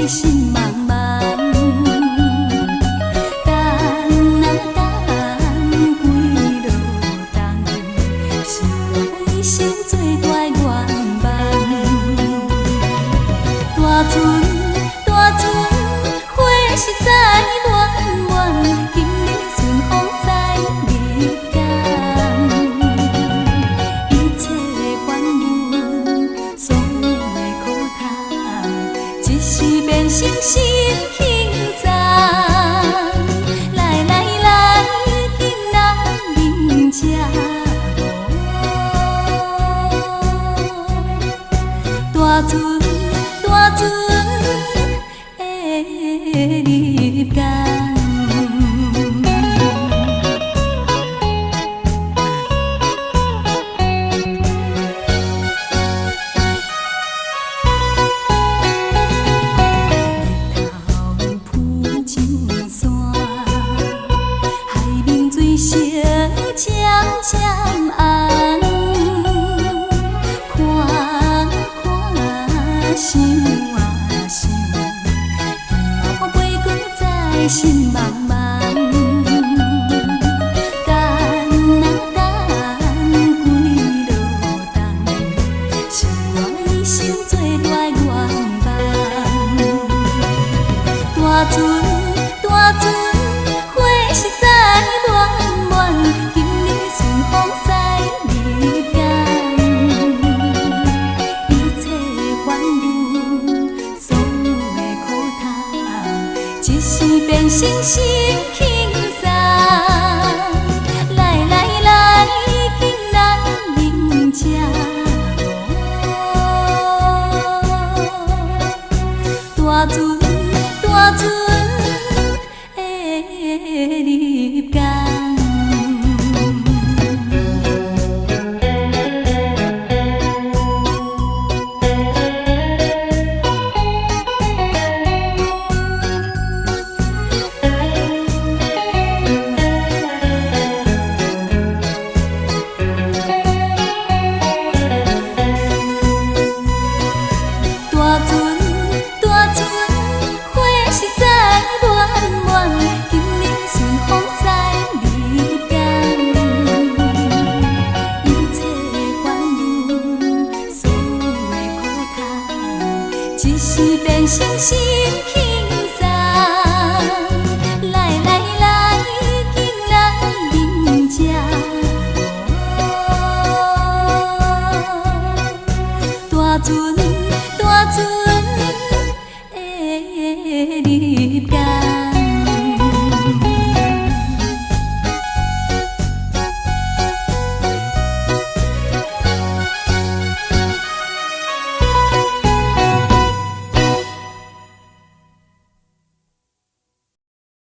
心茫茫。等啊等，几落冬，是我一生最大愿望。大船，大船，花实在暖暖，今日顺风在日间。一切烦闷，所有的苦痛，一时变成心轻松。来来来，今仔饮这大船，大船的日间。日头浮青山，海面水色渐渐红。看看想啊想，今仔飞过在心茫茫。等啊等，几落冬，是我一生最大愿望。大船，大船，花实在暖暖，今日顺风在日间。一切烦闷，所有的苦痛，一时变成心轻松。来来来，今仔饮这大船，大船的日间。大船，大船，花实在暖暖，今日顺风在日间。一切烦闷，所有的苦痛，一时变成心